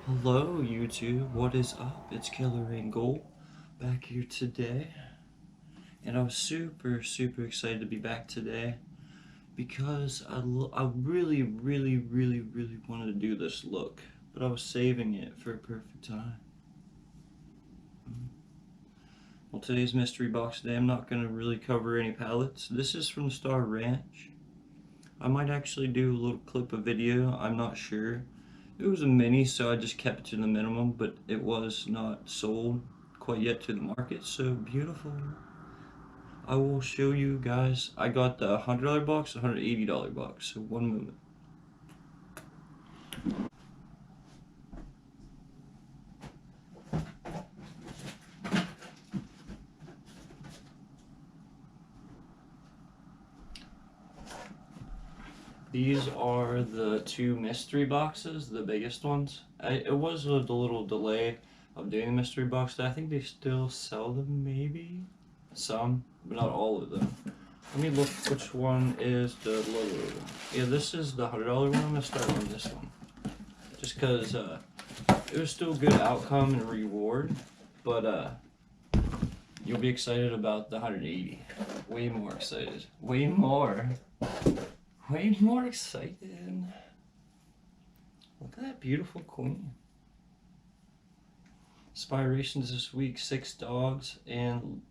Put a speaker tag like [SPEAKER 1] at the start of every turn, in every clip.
[SPEAKER 1] Hello YouTube, what is up? It's Killerrain back here today, and I was super excited to be back today because I really wanted to do this look, but I was saving it for a perfect time. Well, today's mystery box day, I'm not going to really cover any palettes. This is from Star Ranch. I might actually do a little clip of video, I'm not sure. It was a mini, so I just kept it to the minimum, but it was not sold quite yet to the market, so beautiful. I will show you guys. I got the $100 box, $180 box, so one moment. These are the two mystery boxes, the biggest ones. It was a little delay of doing the mystery box. I think they still sell them, maybe? Some, but not all of them. Let me look which one is the lower one. Yeah, this is the $100 one. I'm gonna start on this one. Just because it was still a good outcome and reward, but you'll be excited about the 180. Way more excited. Way more excited. Look at that beautiful queen. Inspirations this week: 6 dogs and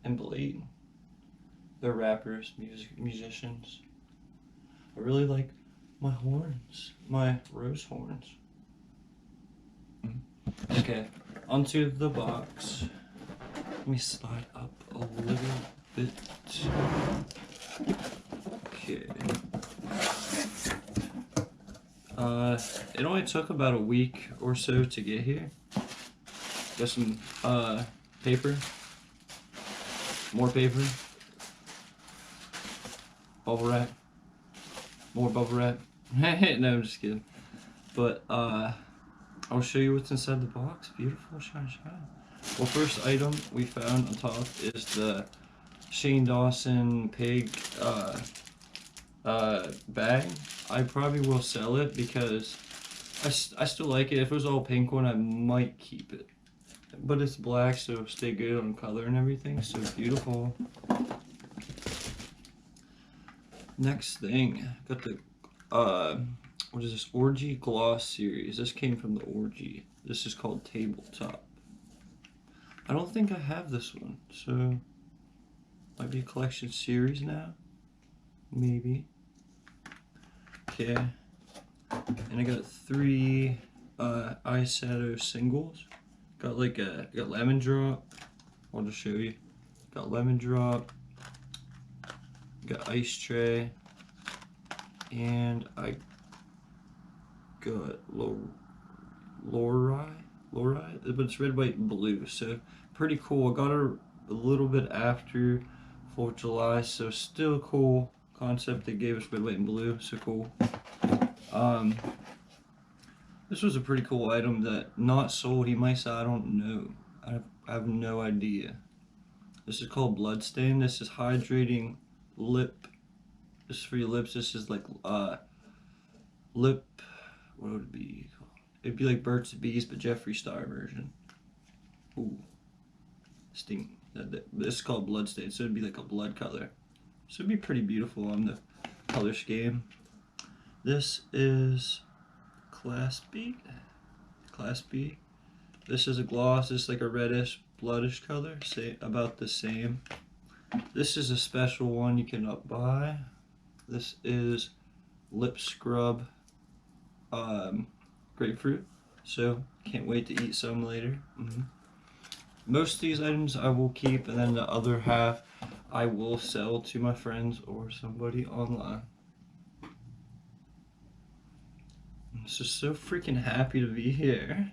[SPEAKER 1] Blade. They're rappers, musicians. I really like my horns, my rose horns. Okay, onto the box. Let me slide up a little bit. Okay. It only took about a week or so to get here. Got some paper, more paper, bubble wrap, more bubble wrap. No, I'm just kidding. But I'll show you what's inside the box. Beautiful, shine. Well, first item we found on top is the Shane Dawson pig bag. I probably will sell it because I still like it. If it was all pink one, I might keep it. But it's black, so stay good on color and everything. So beautiful. Next thing, got the what is this? Orgy Gloss series. This came from the Orgy. This is called Tabletop. I don't think I have this one, so might be a collection series now. Maybe. Okay. And I got 3 eyeshadow singles. Got got Lemon Drop. I'll just show you. Got Lemon Drop. Got Ice Tray. And I got Lori, but it's red, white, and blue, so pretty cool. I got her a little bit after 4th of July, so still a cool concept. They gave us red, white, and blue, so cool. This was a pretty cool item that not sold. He might say, I don't know. I have no idea. This is called Bloodstain. This is hydrating lip. This is for your lips. This is like lip. What would it be? It'd be like Burt's Bees, but Jeffree Star version. Ooh, sting. This is called Bloodstain, so it'd be like a blood color. So it'd be pretty beautiful on the color scheme. This is Class B. This is a gloss. This is like a reddish, bloodish color. Say about the same. This is a special one you cannot buy. This is lip scrub grapefruit. So can't wait to eat some later. Most of these items I will keep, and then the other half I will sell to my friends or somebody online. I'm just so freaking happy to be here.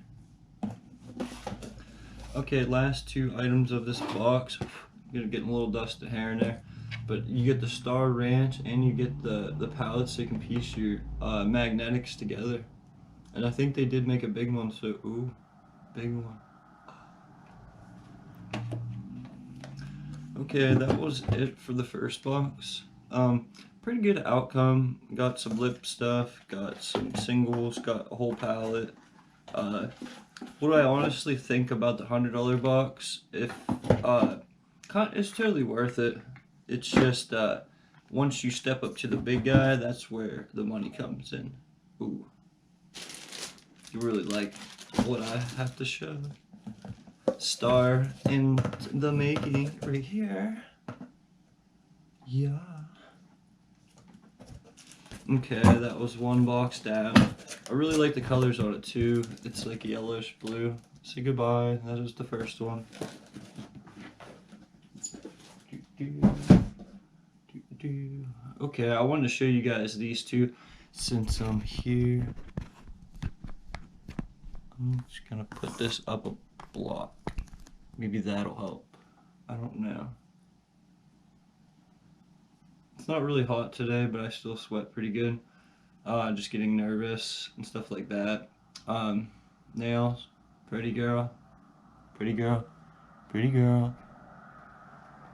[SPEAKER 1] Okay, last 2 items of this box. Gonna get a little dust of hair in there, but you get the Star Ranch and you get the palettes, so you can piece your magnetics together. And I think they did make a big one, so ooh, big one. Okay, that was it for the first box. pretty good outcome. Got some lip stuff, got some singles, got a whole palette. What do I honestly think about the $100 box? If it's totally worth it. It's just once you step up to the big guy, that's where the money comes in. Ooh, you really like what I have to show. Star in the making right here. Yeah. Okay, that was one box down. I really like the colors on it too. It's like yellowish blue. Say goodbye. That is the first one. Okay, I wanted to show you guys these two since I'm here. I'm just gonna put this up a block. Maybe that'll help. I don't know. It's not really hot today, but I still sweat pretty good. Just getting nervous and stuff like that. Nails. Pretty girl. Pretty girl. Pretty girl.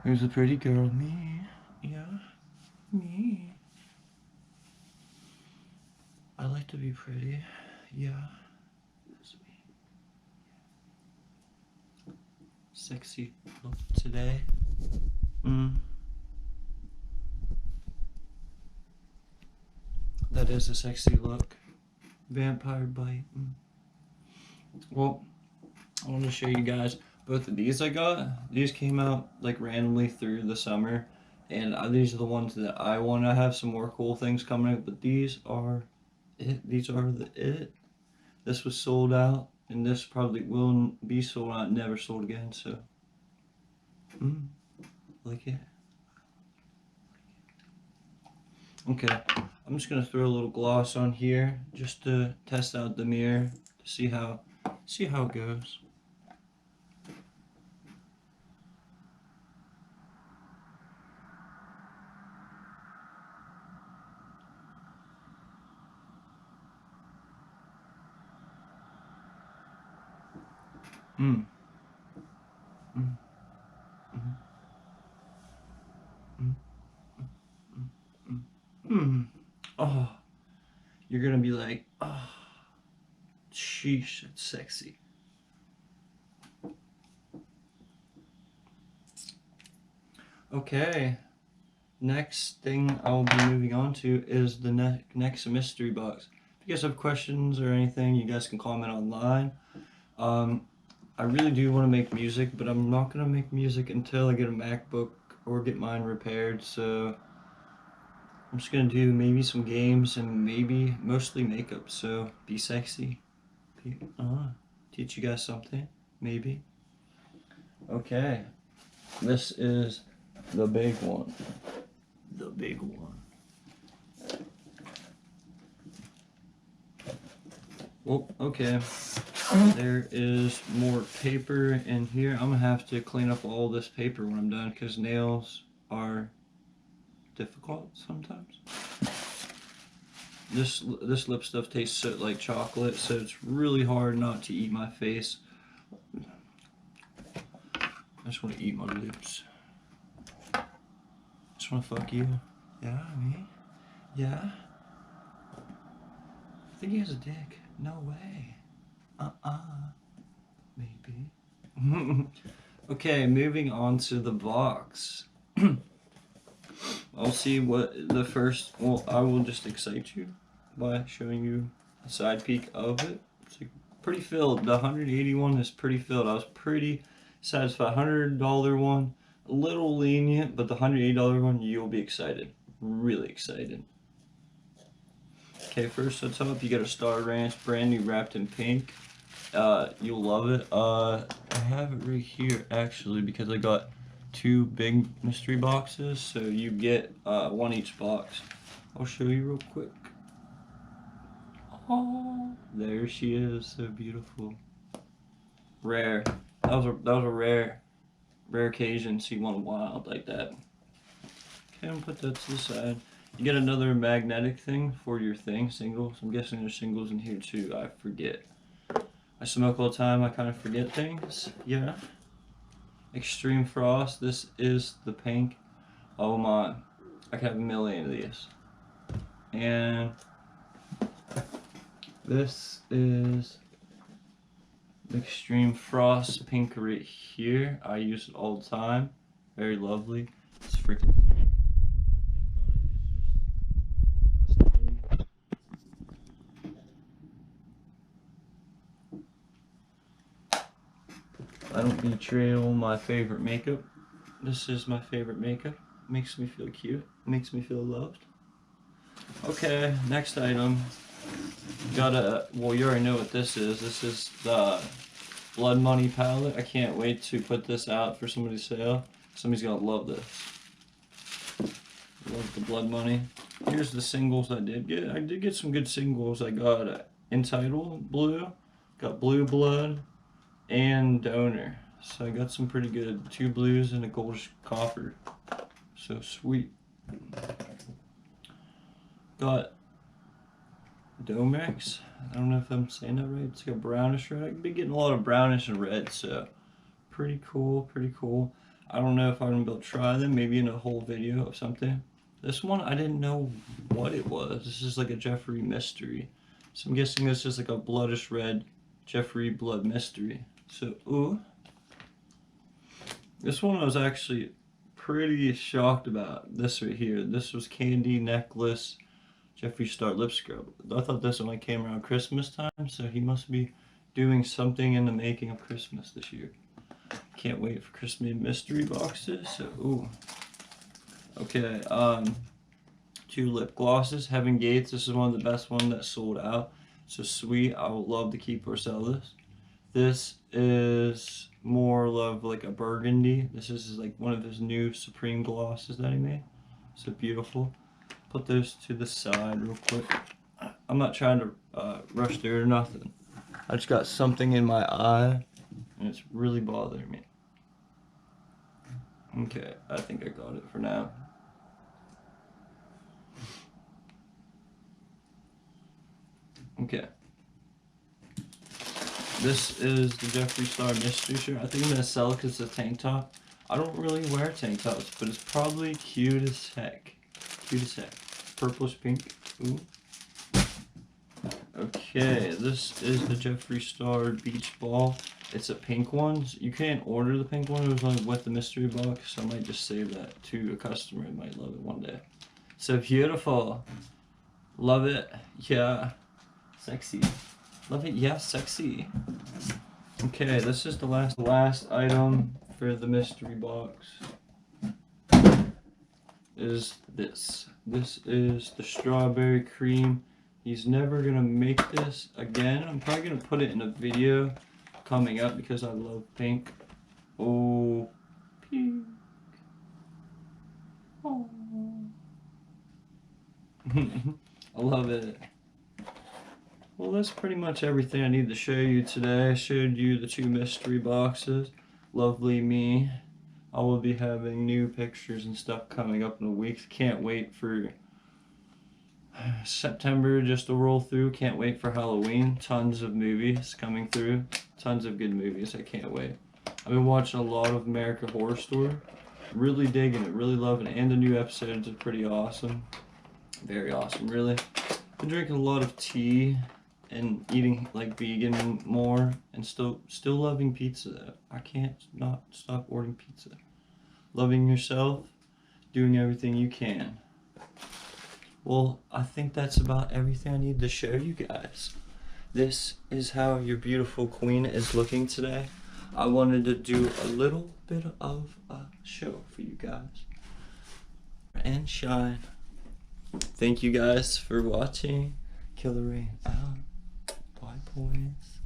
[SPEAKER 1] Who's a pretty girl? Me. Yeah. Me. I like to be pretty. Yeah. It's me. Sexy look today. That is a sexy look. Vampire bite. Well, I want to show you guys both of these I got. These came out like randomly through the summer, and these are the ones that I want to have some more cool things coming out, but these are it. These are the it. This was sold out, and this probably will be sold out, never sold again, so like it. Okay, I'm just gonna throw a little gloss on here just to test out the mirror to see how it goes. Oh, you're gonna be like, oh, sheesh, it's sexy. Okay, next thing I'll be moving on to is the next mystery box. If you guys have questions or anything, you guys can comment online. I really do want to make music, but I'm not gonna make music until I get a MacBook or get mine repaired, so I'm just gonna do maybe some games and maybe mostly makeup, so be sexy. Teach you guys something, maybe. Okay, this is the big one. The big one. Well, okay. There is more paper in here. I'm gonna have to clean up all this paper when I'm done because nails are difficult sometimes. This lip stuff tastes so like chocolate, so it's really hard not to eat my face. I just want to eat my lips. I just want to fuck you. Yeah, me? Yeah? I think he has a dick. No way. Maybe. Okay, moving on to the box. I'll see what the first, well, I will just excite you by showing you a side peek of it. It's like pretty filled. The 181 is pretty filled. I was pretty satisfied. $100 one, a little lenient, but the $180 one, you'll be excited. Really excited. Okay, first on top, you got a Star Ranch, brand new, wrapped in pink. You'll love it. I have it right here actually because I got 2 big mystery boxes, so you get 1 each box. I'll show you real quick. Oh, there she is, so beautiful. Rare. That was a rare occasion to see one wild like that. Okay, I'm gonna put that to the side. You get another magnetic thing for your thing, singles. I'm guessing there's singles in here too. I forget. I smoke all the time. I kind of forget things. Yeah. Extreme Frost. This is the pink. Oh my. I could have a million of these. And this is the Extreme Frost pink right here. I use it all the time. Very lovely. It's freaking I don't betray all my favorite makeup. This is my favorite makeup. Makes me feel cute. Makes me feel loved. Okay, next item. Well, you already know what this is. This is the Blood Money palette. I can't wait to put this out for somebody's sale. Somebody's gonna love this. Love the Blood Money. Here's the singles I did get. I did get some good singles. I got Entitled Blue, got Blue Blood, and Donor. So I got some pretty good 2 blues and a goldish copper. So sweet. Got Domex. I don't know if I'm saying that right. It's like a brownish red. I've been getting a lot of brownish and red, so pretty cool, pretty cool. I don't know if I'm gonna be able to try them, maybe in a whole video of something. This one, I didn't know what it was. This is like a Jeffree mystery. So I'm guessing this is like a bloodish red Jeffree blood mystery. So, ooh. This one I was actually pretty shocked about. This right here. This was Candy Necklace Jeffree Star Lip Scrub. I thought this only came around Christmas time, so he must be doing something in the making of Christmas this year. Can't wait for Christmas mystery boxes. So, ooh. Okay, 2 lip glosses. Heaven Gates. This is one of the best ones that sold out. So sweet. I would love to keep or sell this. This is more of like a burgundy. This is like one of his new Supreme glosses that he made. So beautiful. Put those to the side real quick. I'm not trying to rush through or nothing. I just got something in my eye and it's really bothering me. Okay, I think I got it for now. Okay. This is the Jeffree Star mystery shirt. I think I'm gonna sell it because it's a tank top. I don't really wear tank tops, but it's probably cute as heck. Cute as heck. Purplish pink. Ooh. Okay, this is the Jeffree Star beach ball. It's a pink one. You can't order the pink one. It was only with the mystery box, so I might just save that to a customer who might love it one day. So beautiful. Love it. Yeah. Sexy. Love it. Yeah, sexy. Okay, this is the last item for the mystery box. Is this. This is the strawberry cream. He's never gonna make this again. I'm probably gonna put it in a video coming up because I love pink. Oh, pink. Oh. I love it. Well, that's pretty much everything I need to show you today. I showed you the 2 mystery boxes. Lovely me. I will be having new pictures and stuff coming up in a week. Can't wait for September just to roll through. Can't wait for Halloween. Tons of movies coming through. Tons of good movies. I can't wait. I've been watching a lot of American Horror Story. Really digging it. Really loving it. And the new episodes are pretty awesome. Very awesome, really. Been drinking a lot of tea and eating like vegan more, and still loving pizza though. I can't not stop ordering pizza. Loving yourself, doing everything you can. Well, I think that's about everything I need to show you guys. This is how your beautiful queen is looking today. I wanted to do a little bit of a show for you guys. And shine. Thank you guys for watching. Killerrain out. Bye, boys.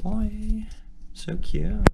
[SPEAKER 1] Bye. So cute.